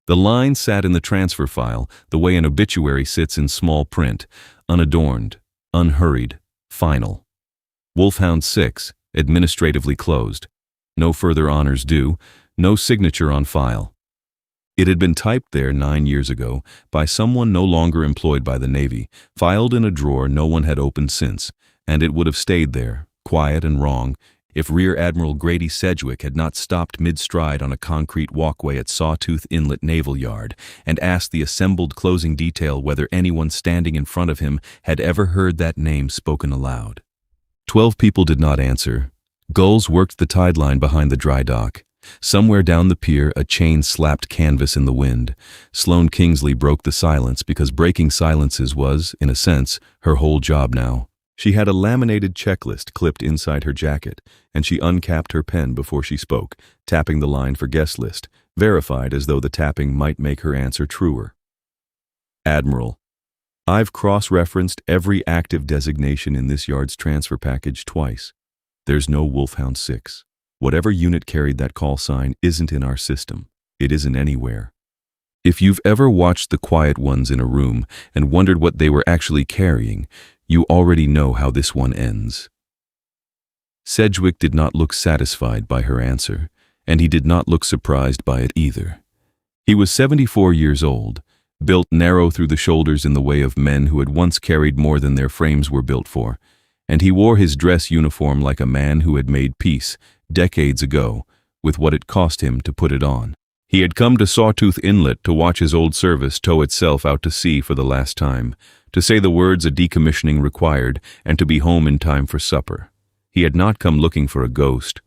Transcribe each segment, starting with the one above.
The line sat in the transfer file, the way an obituary sits in small print, unadorned, unhurried, final. Wolfhound 6, administratively closed. No further honors due, no signature on file. It had been typed there 9 years ago by someone no longer employed by the Navy, filed in a drawer no one had opened since, and it would have stayed there, quiet and wrong, if Rear Admiral Grady Sedgwick had not stopped mid-stride on a concrete walkway at Sawtooth Inlet Naval Yard and asked the assembled closing detail whether anyone standing in front of him had ever heard that name spoken aloud. 12 people did not answer. Gulls worked the tide line behind the dry dock. Somewhere down the pier, a chain slapped canvas in the wind. Sloane Kingsley broke the silence because breaking silences was, in a sense, her whole job now. She had a laminated checklist clipped inside her jacket, and she uncapped her pen before she spoke, tapping the line for guest list, verified as though the tapping might make her answer truer. Admiral, I've cross-referenced every active designation in this yard's transfer package twice. There's no Wolfhound 6. Whatever unit carried that call sign isn't in our system. It isn't anywhere. If you've ever watched the quiet ones in a room and wondered what they were actually carrying, you already know how this one ends. Sedgwick did not look satisfied by her answer, and he did not look surprised by it either. He was 74 years old, built narrow through the shoulders in the way of men who had once carried more than their frames were built for, and he wore his dress uniform like a man who had made peace, decades ago, with what it cost him to put it on. He had come to Sawtooth Inlet to watch his old service tow itself out to sea for the last time, to say the words a decommissioning required, and to be home in time for supper. He had not come looking for a ghost,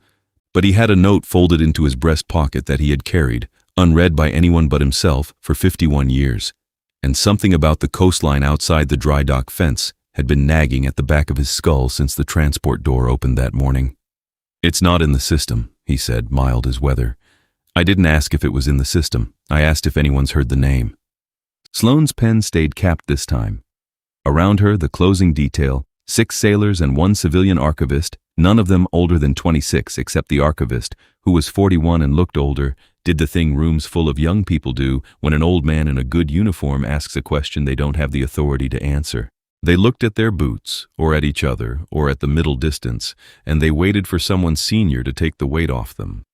but he had a note folded into his breast pocket that he had carried, unread by anyone but himself, for 51 years, and something about the coastline outside the dry dock fence had been nagging at the back of his skull since the transport door opened that morning. "It's not in the system," he said, mild as weather. "I didn't ask if it was in the system. I asked if anyone's heard the name." Sloane's pen stayed capped this time. Around her, the closing detail, 6 sailors and 1 civilian archivist, none of them older than 26 except the archivist, who was 41 and looked older, did the thing rooms full of young people do when an old man in a good uniform asks a question they don't have the authority to answer. They looked at their boots, or at each other, or at the middle distance, and they waited for someone senior to take the weight off them.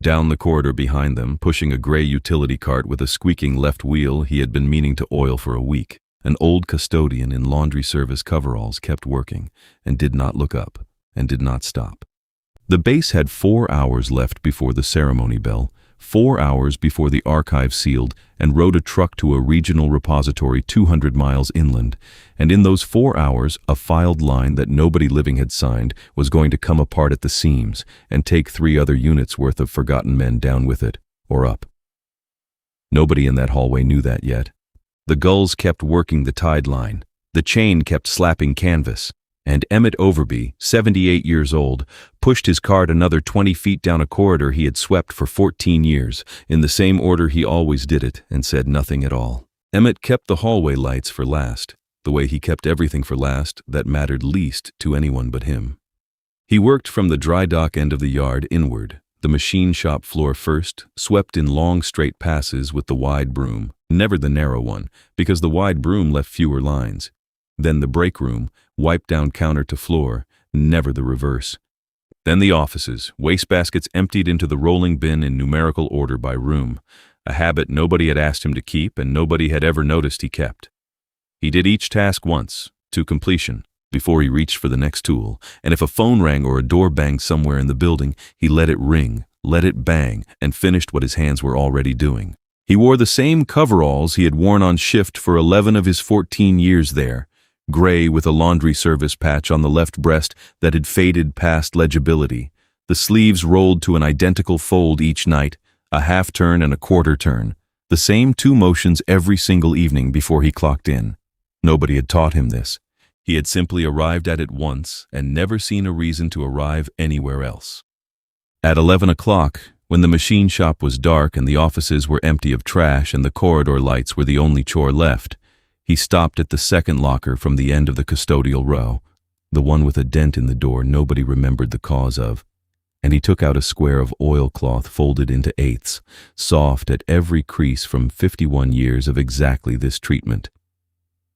Down the corridor behind them, pushing a gray utility cart with a squeaking left wheel he had been meaning to oil for a week, an old custodian in laundry service coveralls kept working, and did not look up, and did not stop. The base had 4 hours left before the ceremony bell, 4 hours before the archive sealed and rode a truck to a regional repository 200 miles inland, and in those 4 hours a filed line that nobody living had signed was going to come apart at the seams and take 3 other units worth of forgotten men down with it, or up. Nobody in that hallway knew that yet. The gulls kept working the tide line, the chain kept slapping canvas, and Emmett Overby, 78 years old, pushed his cart another 20 feet down a corridor he had swept for 14 years, in the same order he always did it, and said nothing at all. Emmett kept the hallway lights for last, the way he kept everything for last that mattered least to anyone but him. He worked from the dry dock end of the yard inward, the machine shop floor first, swept in long straight passes with the wide broom, never the narrow one, because the wide broom left fewer lines. Then the break room, wiped down counter to floor, never the reverse. Then the offices, wastebaskets emptied into the rolling bin in numerical order by room, a habit nobody had asked him to keep and nobody had ever noticed he kept. He did each task once, to completion, before he reached for the next tool, and if a phone rang or a door banged somewhere in the building, he let it ring, let it bang, and finished what his hands were already doing. He wore the same coveralls he had worn on shift for 11 of his 14 years there, gray with a laundry service patch on the left breast that had faded past legibility, the sleeves rolled to an identical fold each night, a half turn and a quarter turn, the same 2 motions every single evening before he clocked in. Nobody had taught him this. He had simply arrived at it once and never seen a reason to arrive anywhere else. At 11 o'clock, when the machine shop was dark and the offices were empty of trash and the corridor lights were the only chore left, he stopped at the second locker from the end of the custodial row, the one with a dent in the door nobody remembered the cause of. and he took out a square of oilcloth folded into eighths, soft at every crease from 51 years of exactly this treatment.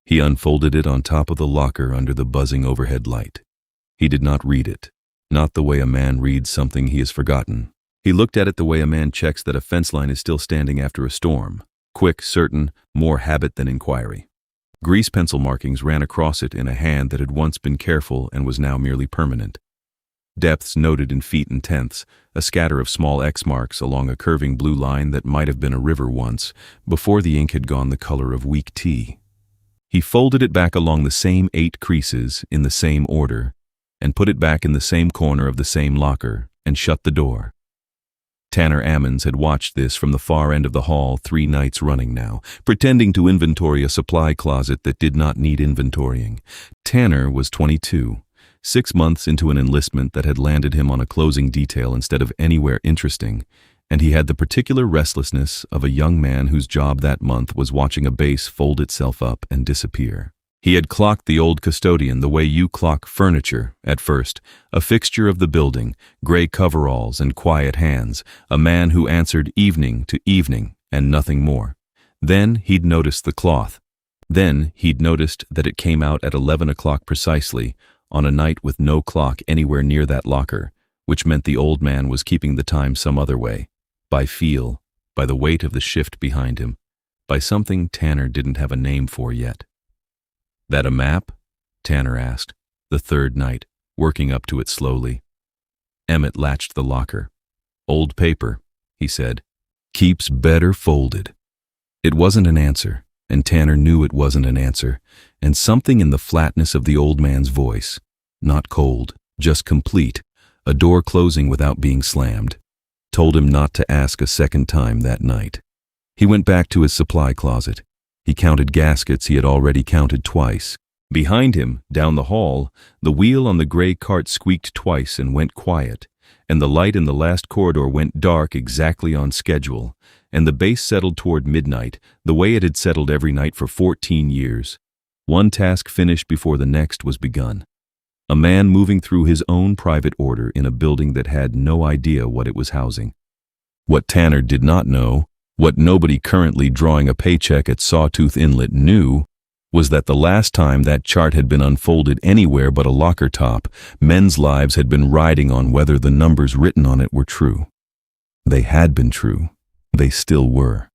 He unfolded it on top of the locker under the buzzing overhead light. He did not read it, not the way a man reads something he has forgotten. He looked at it the way a man checks that a fence line is still standing after a storm. Quick, certain, more habit than inquiry. Grease pencil markings ran across it in a hand that had once been careful and was now merely permanent. Depths noted in feet and tenths, a scatter of small X marks along a curving blue line that might have been a river once, before the ink had gone the color of weak tea. He folded it back along the same 8 creases in the same order, and put it back in the same corner of the same locker, and shut the door. Tanner Ammons had watched this from the far end of the hall 3 nights running now, pretending to inventory a supply closet that did not need inventorying. Tanner was 22, 6 months into an enlistment that had landed him on a closing detail instead of anywhere interesting, and he had the particular restlessness of a young man whose job that month was watching a base fold itself up and disappear. He had clocked the old custodian the way you clock furniture, at first, a fixture of the building, gray coveralls and quiet hands, a man who answered evening to evening and nothing more. Then he'd noticed the cloth. Then he'd noticed that it came out at 11 o'clock precisely, on a night with no clock anywhere near that locker, which meant the old man was keeping the time some other way, by feel, by the weight of the shift behind him, by something Tanner didn't have a name for yet. That a map? Tanner asked, the 3rd night, working up to it slowly. Emmett latched the locker. Old paper, he said. Keeps better folded. It wasn't an answer, and Tanner knew it wasn't an answer, and something in the flatness of the old man's voice, not cold, just complete, a door closing without being slammed, told him not to ask a second time that night. He went back to his supply closet. He counted gaskets he had already counted twice. Behind him, down the hall, the wheel on the gray cart squeaked twice and went quiet, and the light in the last corridor went dark exactly on schedule, and the base settled toward midnight, the way it had settled every night for 14 years. One task finished before the next was begun. A man moving through his own private order in a building that had no idea what it was housing. What Tanner did not know, what nobody currently drawing a paycheck at Sawtooth Inlet knew, was that the last time that chart had been unfolded anywhere but a locker top, men's lives had been riding on whether the numbers written on it were true. They had been true. They still were.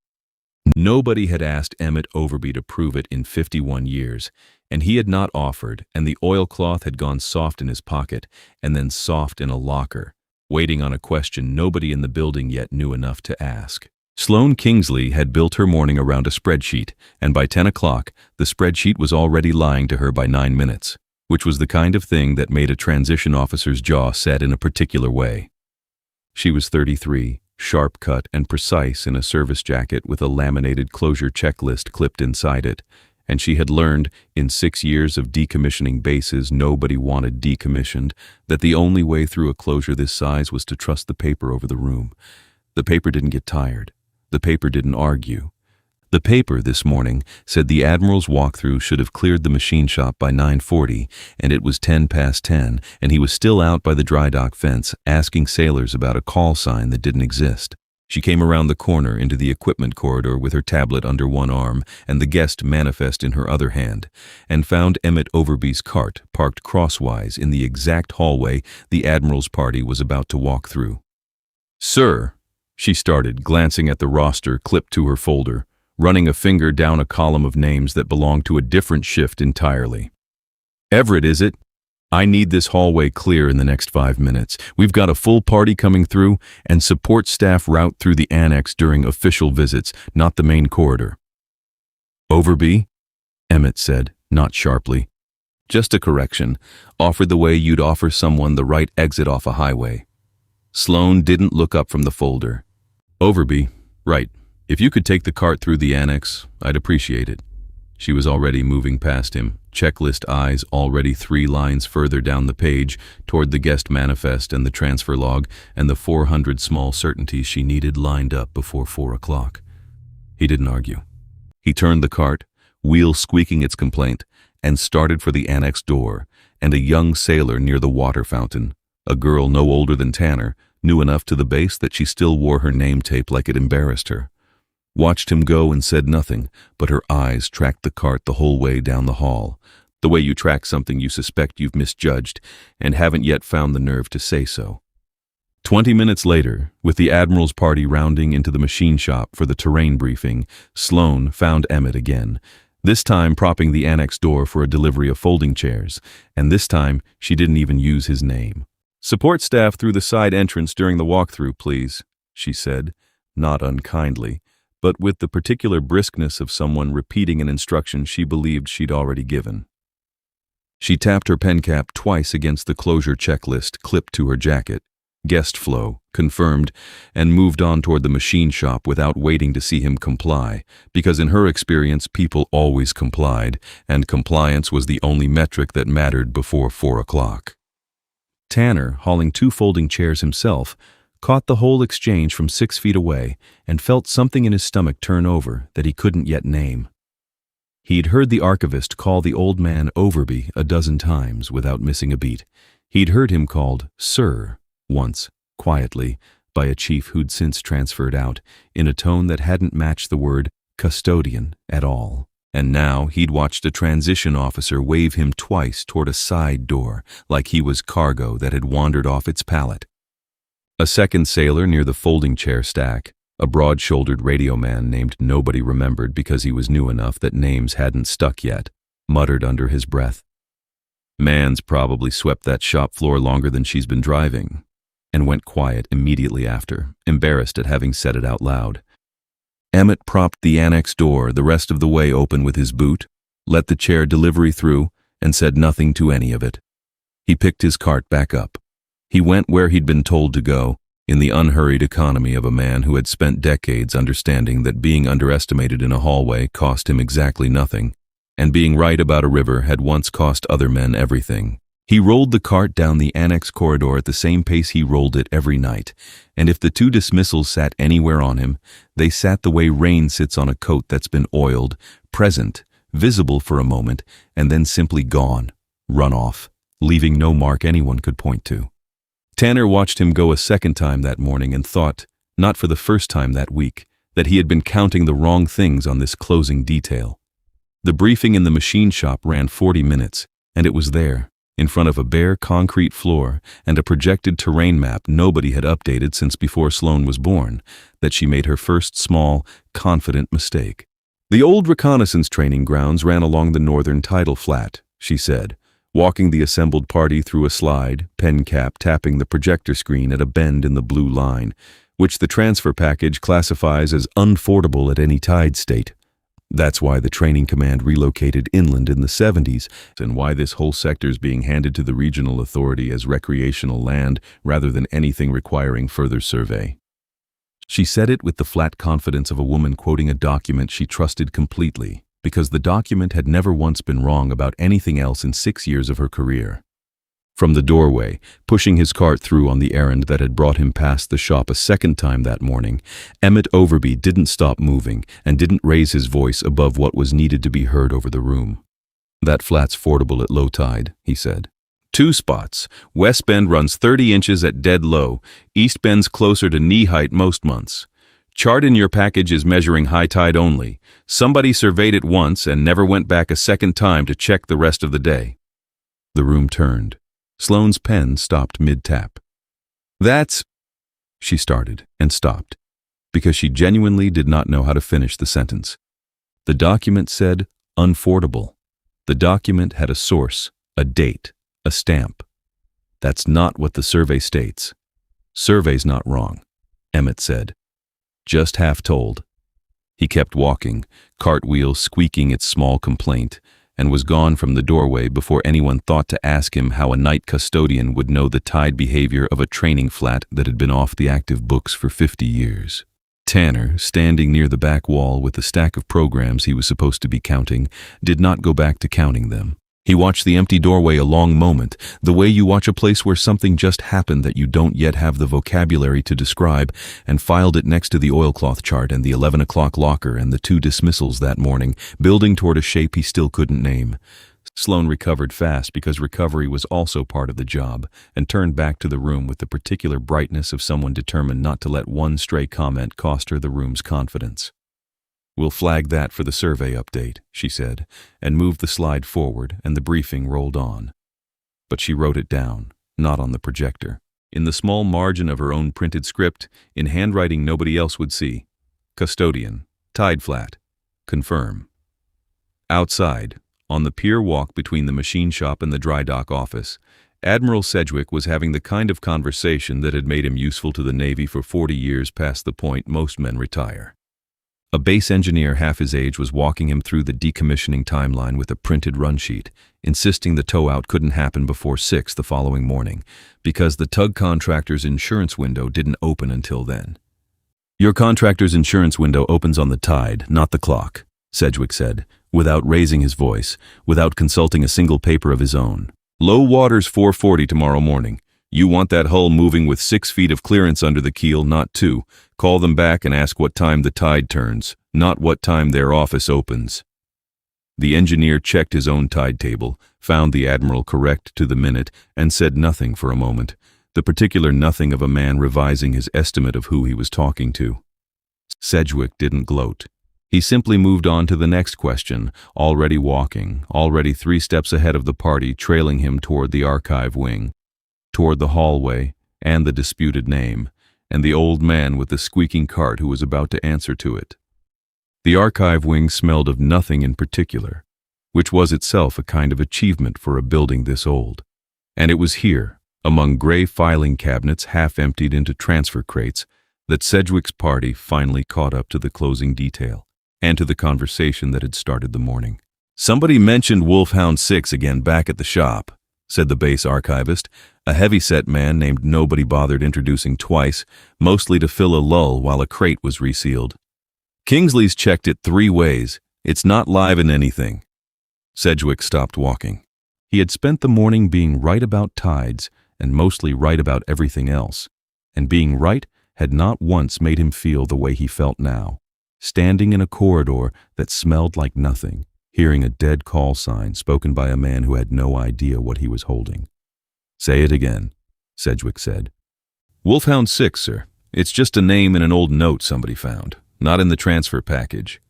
Nobody had asked Emmett Overby to prove it in 51 years, and he had not offered, and the oilcloth had gone soft in his pocket, and then soft in a locker, waiting on a question nobody in the building yet knew enough to ask. Sloane Kingsley had built her morning around a spreadsheet, and by 10 o'clock, the spreadsheet was already lying to her by 9 minutes, which was the kind of thing that made a transition officer's jaw set in a particular way. She was 33, sharp-cut and precise in a service jacket with a laminated closure checklist clipped inside it, and she had learned, in 6 years of decommissioning bases nobody wanted decommissioned, that the only way through a closure this size was to trust the paper over the room. The paper didn't get tired. The paper didn't argue. The paper this morning said the Admiral's walkthrough should have cleared the machine shop by 9:40, and it was 10 past 10, and he was still out by the dry dock fence asking sailors about a call sign that didn't exist. She came around the corner into the equipment corridor with her tablet under one arm and the guest manifest in her other hand, and found Emmett Overby's cart parked crosswise in the exact hallway the Admiral's party was about to walk through. "Sir," she started, glancing at the roster clipped to her folder, running a finger down a column of names that belonged to a different shift entirely. "Everett, is it? I need this hallway clear in the next 5 minutes. We've got a full party coming through, and support staff route through the annex during official visits, not the main corridor." "Overby?" Emmett said, not sharply. "Just a correction. Offered the way you'd offer someone the right exit off a highway." Sloane didn't look up from the folder. "Overby, right. If you could take the cart through the annex, I'd appreciate it." She was already moving past him, checklist eyes already 3 lines further down the page toward the guest manifest and the transfer log and the 400 small certainties she needed lined up before 4 o'clock. He didn't argue. He turned the cart, wheel squeaking its complaint, and started for the annex door, and a young sailor near the water fountain, A girl no older than Tanner, knew enough to the base that she still wore her name tape like it embarrassed her. Watched him go and said nothing, but her eyes tracked the cart the whole way down the hall, the way you track something you suspect you've misjudged and haven't yet found the nerve to say so. 20 minutes later, with the Admiral's party rounding into the machine shop for the terrain briefing, Sloan found Emmett again, this time propping the annex door for a delivery of folding chairs, and this time she didn't even use his name. "Support staff through the side entrance during the walkthrough, please," she said, not unkindly, but with the particular briskness of someone repeating an instruction she believed she'd already given. She tapped her pen cap twice against the closure checklist clipped to her jacket. Guest flow, confirmed, and moved on toward the machine shop without waiting to see him comply, because in her experience people always complied, and compliance was the only metric that mattered before 4 o'clock. Tanner, hauling 2 folding chairs himself, caught the whole exchange from 6 feet away and felt something in his stomach turn over that he couldn't yet name. He'd heard the archivist call the old man Overby a dozen times without missing a beat. He'd heard him called Sir once, quietly, by a chief who'd since transferred out, in a tone that hadn't matched the word custodian at all. And now he'd watched a transition officer wave him twice toward a side door, like he was cargo that had wandered off its pallet. A second sailor near the folding chair stack, a broad-shouldered radio man named nobody remembered because he was new enough that names hadn't stuck yet, muttered under his breath, "Man's probably swept that shop floor longer than she's been driving," and went quiet immediately after, embarrassed at having said it out loud. Emmett propped the annex door the rest of the way open with his boot, let the chair delivery through, and said nothing to any of it. He picked his cart back up. He went where he'd been told to go, in the unhurried economy of a man who had spent decades understanding that being underestimated in a hallway cost him exactly nothing, and being right about a river had once cost other men everything. He rolled the cart down the annex corridor at the same pace he rolled it every night, and if the 2 dismissals sat anywhere on him, they sat the way rain sits on a coat that's been oiled, present, visible for a moment, and then simply gone, run off, leaving no mark anyone could point to. Tanner watched him go a second time that morning and thought, not for the first time that week, that he had been counting the wrong things on this closing detail. The briefing in the machine shop ran 40 minutes, and it was there, in front of a bare concrete floor and a projected terrain map nobody had updated since before Sloan was born, that she made her first small, confident mistake. "The old reconnaissance training grounds ran along the northern tidal flat," she said, walking the assembled party through a slide, pen cap tapping the projector screen at a bend in the blue line, which the transfer package classifies as unfordable at any tide state. That's why the training command relocated inland in the 70s, and why this whole sector's being handed to the regional authority as recreational land rather than anything requiring further survey. She said it with the flat confidence of a woman quoting a document she trusted completely, because the document had never once been wrong about anything else in 6 years of her career. From the doorway, pushing his cart through on the errand that had brought him past the shop a second time that morning, Emmett Overby didn't stop moving and didn't raise his voice above what was needed to be heard over the room. "That flat's fordable at low tide," he said. "2 spots. West Bend runs 30 inches at dead low. East Bend's closer to knee height most months. Chart in your package is measuring high tide only. Somebody surveyed it once and never went back a second time to check the rest of the day." The room turned. Sloane's pen stopped mid-tap. "That's—" she started and stopped, because she genuinely did not know how to finish the sentence. The document said unfordable. The document had a source, a date, a stamp. "That's not what the survey states." "Survey's not wrong," Emmett said. "Just half told." He kept walking, cartwheel squeaking its small complaint, and was gone from the doorway before anyone thought to ask him how a night custodian would know the tide behavior of a training flat that had been off the active books for 50 years. Tanner, standing near the back wall with a stack of programs he was supposed to be counting, did not go back to counting them. He watched the empty doorway a long moment, the way you watch a place where something just happened that you don't yet have the vocabulary to describe, and filed it next to the oilcloth chart and the 11 o'clock locker and the 2 dismissals that morning, building toward a shape he still couldn't name. Sloane recovered fast because recovery was also part of the job and turned back to the room with the particular brightness of someone determined not to let one stray comment cost her the room's confidence. "We'll flag that for the survey update," she said, and moved the slide forward, and the briefing rolled on. But she wrote it down, not on the projector. In the small margin of her own printed script, in handwriting nobody else would see. Custodian, tide flat, confirm. Outside, on the pier walk between the machine shop and the dry dock office, Admiral Sedgwick was having the kind of conversation that had made him useful to the Navy for 40 years past the point most men retire. A base engineer half his age was walking him through the decommissioning timeline with a printed run sheet, insisting the tow-out couldn't happen before 6 the following morning, because the tug contractor's insurance window didn't open until then. "Your contractor's insurance window opens on the tide, not the clock," Sedgwick said, without raising his voice, without consulting a single paper of his own. "Low water's 4:40 tomorrow morning. You want that hull moving with 6 feet of clearance under the keel, not 2. Call them back and ask what time the tide turns, not what time their office opens." The engineer checked his own tide table, found the Admiral correct to the minute, and said nothing for a moment, the particular nothing of a man revising his estimate of who he was talking to. Sedgwick didn't gloat. He simply moved on to the next question, already walking, already 3 steps ahead of the party trailing him toward the archive wing, toward the hallway and the disputed name, and the old man with the squeaking cart who was about to answer to it. The archive wing smelled of nothing in particular, which was itself a kind of achievement for a building this old. And it was here, among gray filing cabinets half emptied into transfer crates, that Sedgwick's party finally caught up to the closing detail, and to the conversation that had started the morning. "Somebody mentioned Wolfhound 6 again back at the shop," said the base archivist, a heavy-set man named nobody bothered introducing twice, mostly to fill a lull while a crate was resealed. "Kingsley's checked it 3 ways. It's not live in anything." Sedgwick stopped walking. He had spent the morning being right about tides and mostly right about everything else, and being right had not once made him feel the way he felt now, standing in a corridor that smelled like nothing, hearing a dead call sign spoken by a man who had no idea what he was holding. "Say it again," Sedgwick said. "Wolfhound 6, sir. It's just a name in an old note somebody found, not in the transfer package."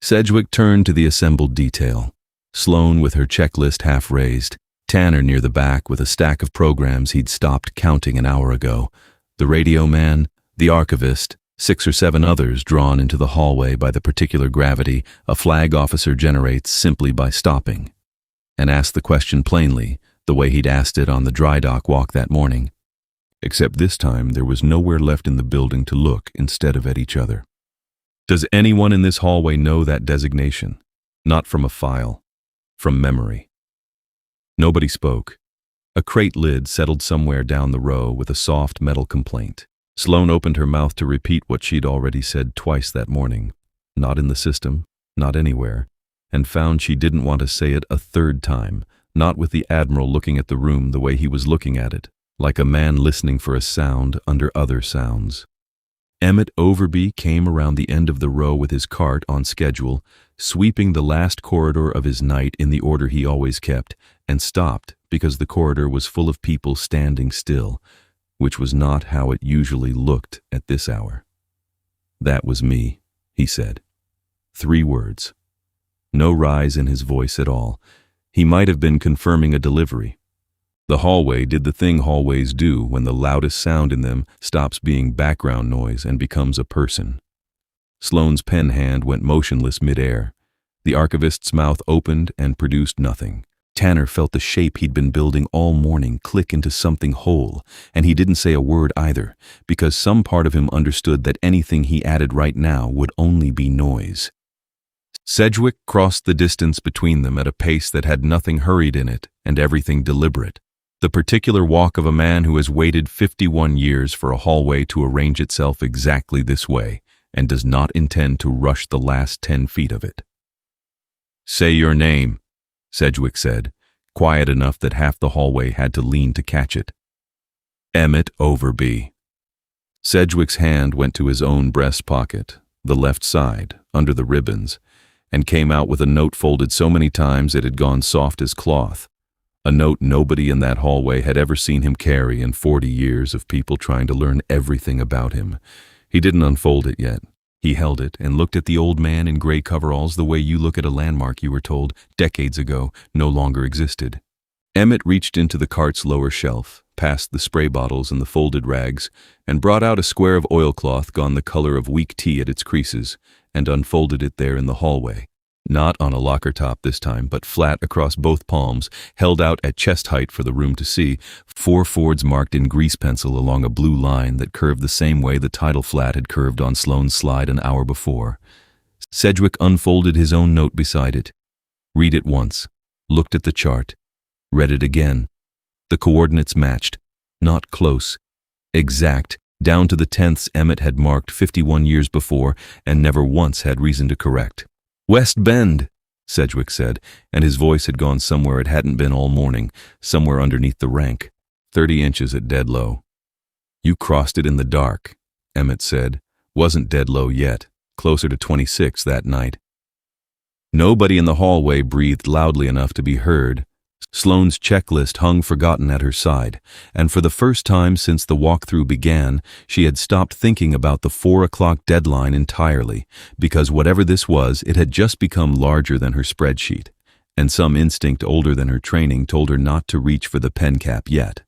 Sedgwick turned to the assembled detail. Sloane with her checklist half raised, Tanner near the back with a stack of programs he'd stopped counting an hour ago, the radio man, the archivist, 6 or 7 others drawn into the hallway by the particular gravity a flag officer generates simply by stopping, and asked the question plainly, the way he'd asked it on the dry dock walk that morning. Except this time there was nowhere left in the building to look instead of at each other. "Does anyone in this hallway know that designation? Not from a file, from memory." Nobody spoke. A crate lid settled somewhere down the row with a soft metal complaint. Sloane opened her mouth to repeat what she'd already said twice that morning, not in the system, not anywhere, and found she didn't want to say it a 3rd time, not with the Admiral looking at the room the way he was looking at it, like a man listening for a sound under other sounds. Emmett Overby came around the end of the row with his cart on schedule, sweeping the last corridor of his night in the order he always kept, and stopped because the corridor was full of people standing still, which was not how it usually looked at this hour. "That was me," he said. 3 words. No rise in his voice at all. He might have been confirming a delivery. The hallway did the thing hallways do when the loudest sound in them stops being background noise and becomes a person. Sloane's pen hand went motionless midair. The archivist's mouth opened and produced nothing. Tanner felt the shape he'd been building all morning click into something whole, and he didn't say a word either, because some part of him understood that anything he added right now would only be noise. Sedgwick crossed the distance between them at a pace that had nothing hurried in it and everything deliberate. The particular walk of a man who has waited 51 years for a hallway to arrange itself exactly this way and does not intend to rush the last 10 feet of it. "Say your name," Sedgwick said, quiet enough that half the hallway had to lean to catch it. "Emmett Overby." Sedgwick's hand went to his own breast pocket, the left side, under the ribbons, and came out with a note folded so many times it had gone soft as cloth. A note nobody in that hallway had ever seen him carry in 40 years of people trying to learn everything about him. He didn't unfold it yet. He held it and looked at the old man in gray coveralls the way you look at a landmark you were told, decades ago, no longer existed. Emmett reached into the cart's lower shelf, past the spray bottles and the folded rags, and brought out a square of oilcloth gone the color of weak tea at its creases, and unfolded it there in the hallway. Not on a locker top this time, but flat across both palms, held out at chest height for the room to see, 4 Fords marked in grease pencil along a blue line that curved the same way the title flat had curved on Sloane's slide an hour before. Sedgwick unfolded his own note beside it. Read it once, looked at the chart, read it again. The coordinates matched. Not close. Exact, down to the tenths Emmett had marked 51 years before and never once had reason to correct. "West Bend," Sedgwick said, and his voice had gone somewhere it hadn't been all morning, somewhere underneath the rank. 30 inches at dead low. "You crossed it in the dark," Emmett said. "Wasn't dead low yet, closer to 26 that night." Nobody in the hallway breathed loudly enough to be heard. Sloane's checklist hung forgotten at her side, and for the first time since the walkthrough began, she had stopped thinking about the 4 o'clock deadline entirely, because whatever this was, it had just become larger than her spreadsheet, and some instinct older than her training told her not to reach for the pen cap yet.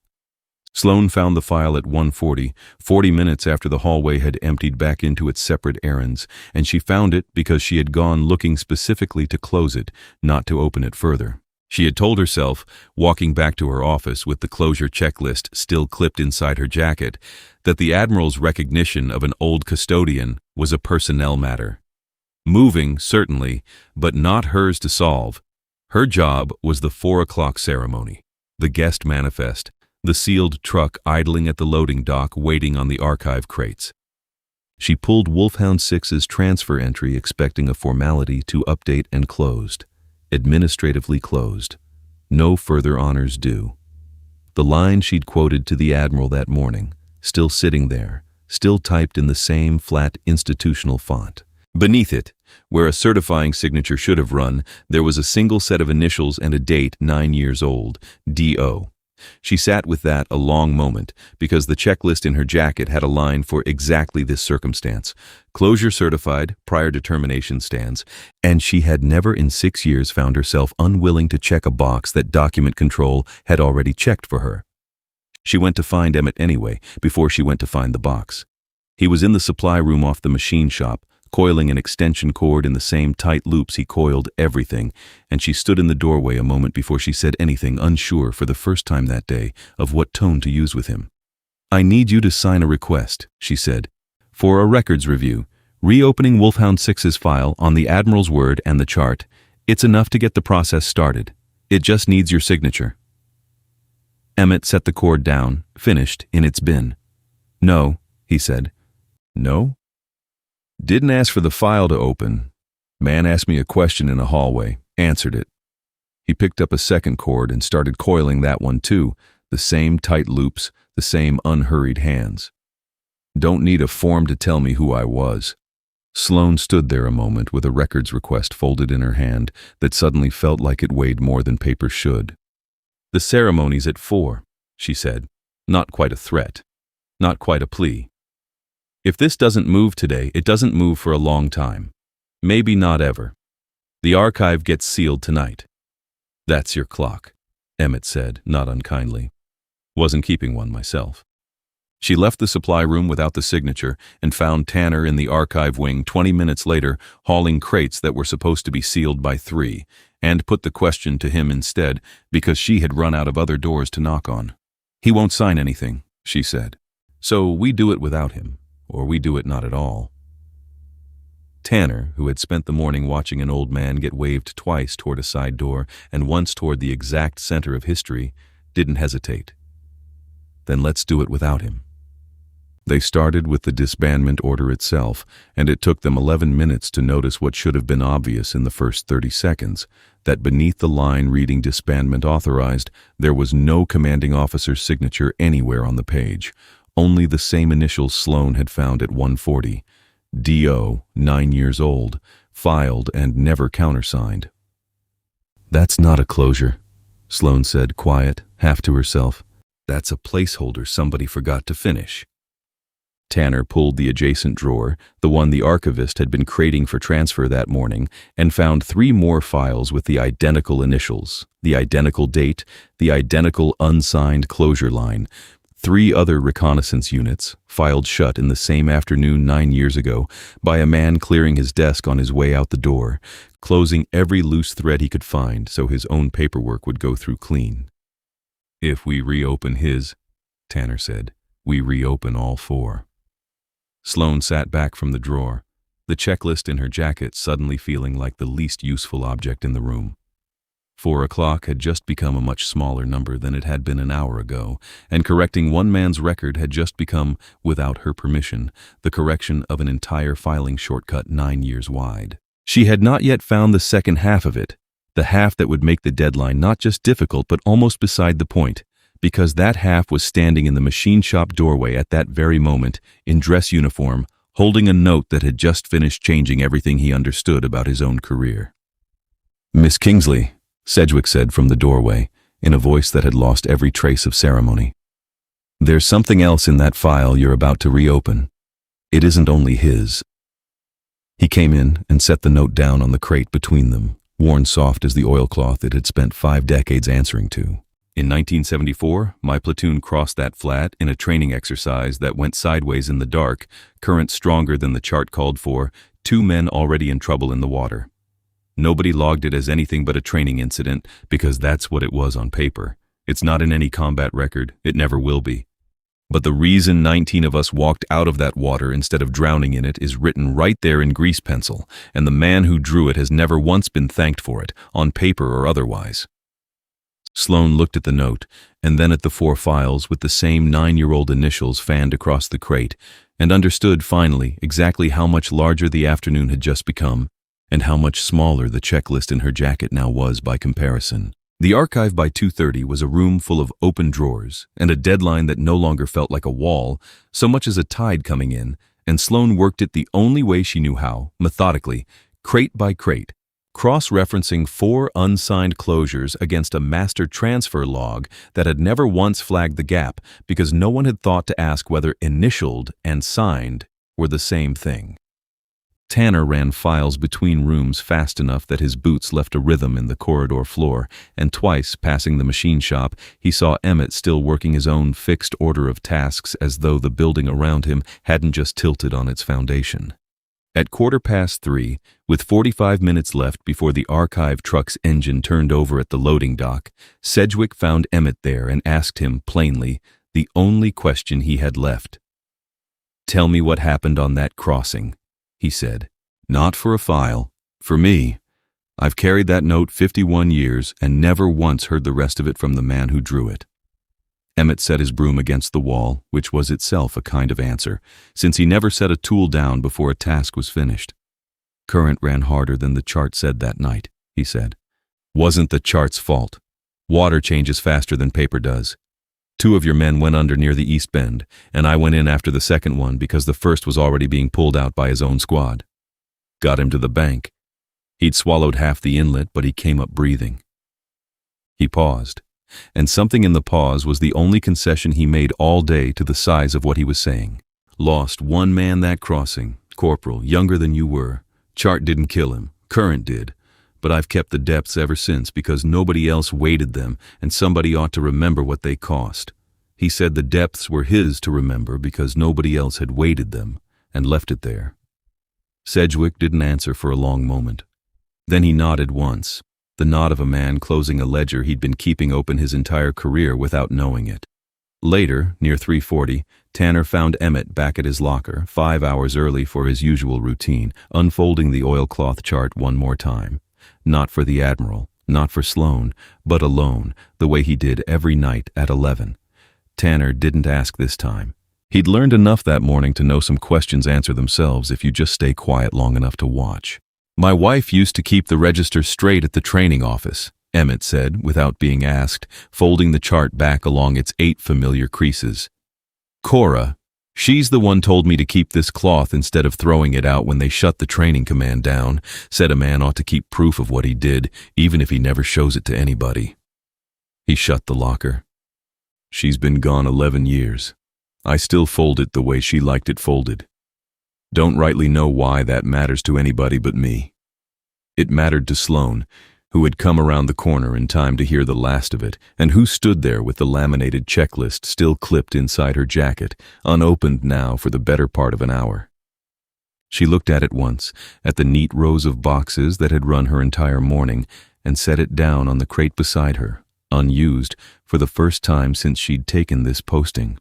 Sloane found the file at 1:40, 40 minutes after the hallway had emptied back into its separate errands, and she found it because she had gone looking specifically to close it, not to open it further. She had told herself, walking back to her office with the closure checklist still clipped inside her jacket, that the Admiral's recognition of an old custodian was a personnel matter. Moving, certainly, but not hers to solve. Her job was the 4 o'clock ceremony, the guest manifest, the sealed truck idling at the loading dock waiting on the archive crates. She pulled Wolfhound 6's transfer entry expecting a formality to update and closed. Administratively closed. No further honors due. The line she'd quoted to the Admiral that morning, still sitting there, still typed in the same flat institutional font. Beneath it, where a certifying signature should have run, there was a single set of initials and a date 9 years old, D.O. She sat with that a long moment, because the checklist in her jacket had a line for exactly this circumstance. Closure certified, prior determination stands, and she had never in 6 years found herself unwilling to check a box that document control had already checked for her. She went to find Emmett anyway, before she went to find the box. He was in the supply room off the machine shop, coiling an extension cord in the same tight loops he coiled everything, and she stood in the doorway a moment before she said anything, unsure for the first time that day of what tone to use with him. "I need you to sign a request," she said, "for a records review, reopening Wolfhound 6's file on the Admiral's word and the chart. It's enough to get the process started. It just needs your signature." Emmett set the cord down, finished, in its bin. "No," he said. "No?" "Didn't ask for the file to open. Man asked me a question in a hallway. Answered it." He picked up a second cord and started coiling that one too, the same tight loops, the same unhurried hands. "Don't need a form to tell me who I was." Sloane stood there a moment with a records request folded in her hand that suddenly felt like it weighed more than paper should. "The ceremony's at 4, she said. Not quite a threat. Not quite a plea. If this doesn't move today, it doesn't move for a long time. Maybe not ever. The archive gets sealed tonight." "That's your clock," Emmett said, not unkindly. "Wasn't keeping one myself." She left the supply room without the signature and found Tanner in the archive wing 20 minutes later hauling crates that were supposed to be sealed by 3, and put the question to him instead because she had run out of other doors to knock on. "He won't sign anything," she said. "So we do it without him. Or we do it not at all." Tanner, who had spent the morning watching an old man get waved twice toward a side door and once toward the exact center of history, didn't hesitate. "Then let's do it without him." They started with the disbandment order itself, and it took them 11 minutes to notice what should have been obvious in the first 30 seconds, that beneath the line reading disbandment authorized, there was no commanding officer's signature anywhere on the page. Only the same initials Sloane had found at 1:40. D.O., 9 years old, filed and never countersigned. "That's not a closure," Sloane said, quiet, half to herself. "That's a placeholder somebody forgot to finish." Tanner pulled the adjacent drawer, the one the archivist had been crating for transfer that morning, and found 3 more files with the identical initials, the identical date, the identical unsigned closure line. 3 other reconnaissance units, filed shut in the same afternoon 9 years ago by a man clearing his desk on his way out the door, closing every loose thread he could find so his own paperwork would go through clean. "If we reopen his," Tanner said, "we reopen all 4. Sloane sat back from the drawer, the checklist in her jacket suddenly feeling like the least useful object in the room. 4 o'clock had just become a much smaller number than it had been an hour ago, and correcting one man's record had just become, without her permission, the correction of an entire filing shortcut 9 years wide. She had not yet found the second half of it, the half that would make the deadline not just difficult but almost beside the point, because that half was standing in the machine shop doorway at that very moment, in dress uniform, holding a note that had just finished changing everything he understood about his own career. "Miss Kingsley," Sedgwick said from the doorway, in a voice that had lost every trace of ceremony. "There's something else in that file you're about to reopen. It isn't only his." He came in and set the note down on the crate between them, worn soft as the oilcloth it had spent 5 decades answering to. "In 1974, my platoon crossed that flat in a training exercise that went sideways in the dark, current stronger than the chart called for, 2 men already in trouble in the water. Nobody logged it as anything but a training incident because that's what it was on paper. It's not in any combat record, it never will be. But the reason 19 of us walked out of that water instead of drowning in it is written right there in grease pencil, and the man who drew it has never once been thanked for it, on paper or otherwise." Sloane looked at the note, and then at the 4 files with the same 9-year-old initials fanned across the crate, and understood finally exactly how much larger the afternoon had just become, and how much smaller the checklist in her jacket now was by comparison. The archive by 2:30 was a room full of open drawers, and a deadline that no longer felt like a wall, so much as a tide coming in, and Sloane worked it the only way she knew how, methodically, crate by crate, cross-referencing 4 unsigned closures against a master transfer log that had never once flagged the gap because no one had thought to ask whether initialed and signed were the same thing. Tanner ran files between rooms fast enough that his boots left a rhythm in the corridor floor, and twice, passing the machine shop, he saw Emmett still working his own fixed order of tasks as though the building around him hadn't just tilted on its foundation. At 3:15, with 45 minutes left before the archive truck's engine turned over at the loading dock, Sedgwick found Emmett there and asked him, plainly, the only question he had left. "Tell me what happened on that crossing," he said. "Not for a file. For me. I've carried that note 51 years and never once heard the rest of it from the man who drew it." Emmett set his broom against the wall, which was itself a kind of answer, since he never set a tool down before a task was finished. "Current ran harder than the chart said that night," he said. "Wasn't the chart's fault. Water changes faster than paper does. 2 of your men went under near the East Bend, and I went in after the second one because the first was already being pulled out by his own squad. Got him to the bank. He'd swallowed half the inlet, but he came up breathing." He paused, and something in the pause was the only concession he made all day to the size of what he was saying. "Lost 1 man that crossing, corporal, younger than you were. Chart didn't kill him, current did. But I've kept the depths ever since because nobody else weighted them, and somebody ought to remember what they cost." He said the depths were his to remember because nobody else had weighted them, and left it there. Sedgwick didn't answer for a long moment. Then he nodded once, the nod of a man closing a ledger he'd been keeping open his entire career without knowing it. Later, near 3:40, Tanner found Emmett back at his locker, 5 hours early for his usual routine, unfolding the oilcloth chart one more time. Not for the Admiral, not for Sloane, but alone, the way he did every night at 11. Tanner didn't ask this time. He'd learned enough that morning to know some questions answer themselves if you just stay quiet long enough to watch. "My wife used to keep the register straight at the training office," Emmett said, without being asked, folding the chart back along its 8 familiar creases. "Cora, She's the one told me to keep this cloth instead of throwing it out when they shut the training command down. Said a man ought to keep proof of what he did, even if he never shows it to anybody. He shut the locker. She's been gone 11 years. I still fold it the way she liked it folded. Don't rightly know why that matters to anybody but me. It mattered to Sloane, who had come around the corner in time to hear the last of it, and who stood there with the laminated checklist still clipped inside her jacket, unopened now for the better part of an hour. She looked at it once, at the neat rows of boxes that had run her entire morning, and set it down on the crate beside her, unused, for the first time since she'd taken this posting.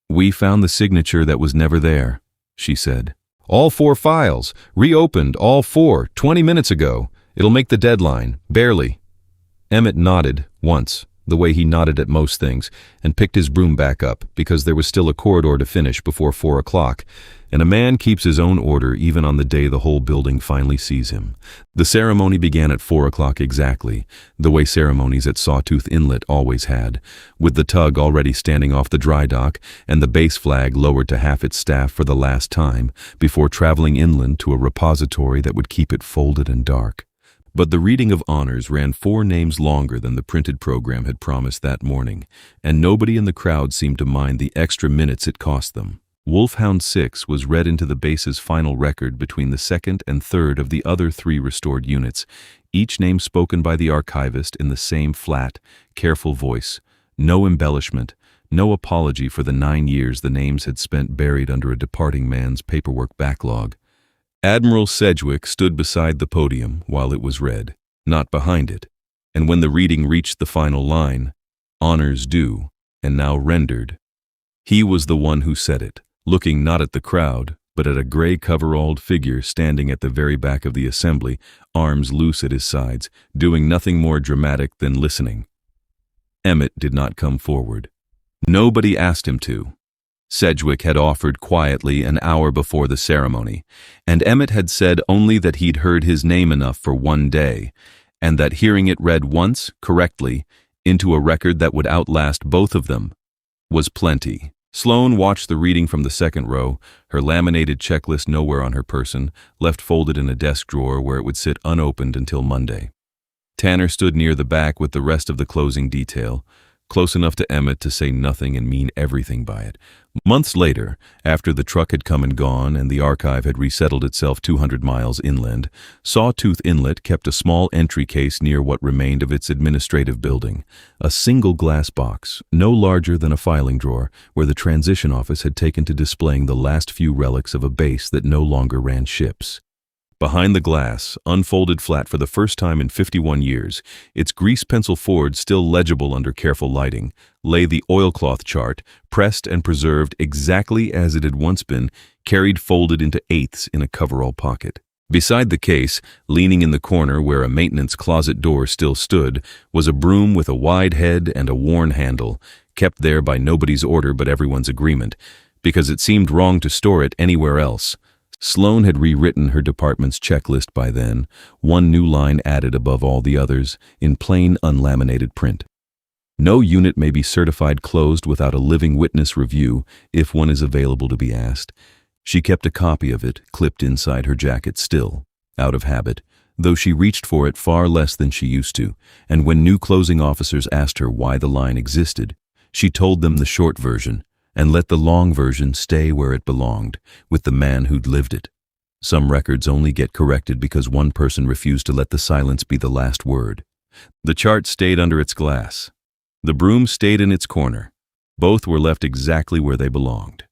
"We found the signature that was never there," she said. "All 4 files, reopened all 4, 20 minutes ago. It'll make the deadline, barely." Emmett nodded, once, the way he nodded at most things, and picked his broom back up, because there was still a corridor to finish before 4 o'clock, and a man keeps his own order even on the day the whole building finally sees him. The ceremony began at 4 o'clock exactly, the way ceremonies at Sawtooth Inlet always had, with the tug already standing off the dry dock and the base flag lowered to half its staff for the last time, before traveling inland to a repository that would keep it folded and dark. But the reading of honors ran 4 names longer than the printed program had promised that morning, and nobody in the crowd seemed to mind the extra minutes it cost them. Wolfhound 6 was read into the base's final record between the 2nd and 3rd of the other 3 restored units, each name spoken by the archivist in the same flat, careful voice, no embellishment, no apology for the 9 years the names had spent buried under a departing man's paperwork backlog. Admiral Sedgwick stood beside the podium while it was read, not behind it, and when the reading reached the final line, "Honors due, and now rendered," he was the one who said it, looking not at the crowd, but at a gray coveralled figure standing at the very back of the assembly, arms loose at his sides, doing nothing more dramatic than listening. Emmett did not come forward. Nobody asked him to. Sedgwick had offered quietly an hour before the ceremony, and Emmett had said only that he'd heard his name enough for 1 day, and that hearing it read once, correctly, into a record that would outlast both of them, was plenty. Sloane watched the reading from the 2nd row, her laminated checklist nowhere on her person, left folded in a desk drawer where it would sit unopened until Monday. Tanner stood near the back with the rest of the closing detail, close enough to Emmett to say nothing and mean everything by it. Months later, after the truck had come and gone and the archive had resettled itself 200 miles inland, Sawtooth Inlet kept a small entry case near what remained of its administrative building, a single glass box, no larger than a filing drawer, where the transition office had taken to displaying the last few relics of a base that no longer ran ships. Behind the glass, unfolded flat for the first time in 51 years, its grease pencil forward still legible under careful lighting, lay the oilcloth chart, pressed and preserved exactly as it had once been, carried folded into eighths in a coverall pocket. Beside the case, leaning in the corner where a maintenance closet door still stood, was a broom with a wide head and a worn handle, kept there by nobody's order but everyone's agreement, because it seemed wrong to store it anywhere else. Sloane had rewritten her department's checklist by then, 1 new line added above all the others, in plain unlaminated print. No unit may be certified closed without a living witness review, if one is available to be asked. She kept a copy of it, clipped inside her jacket still, out of habit, though she reached for it far less than she used to, and when new closing officers asked her why the line existed, she told them the short version, and let the long version stay where it belonged, with the man who'd lived it. Some records only get corrected because one person refused to let the silence be the last word. The chart stayed under its glass. The broom stayed in its corner. Both were left exactly where they belonged.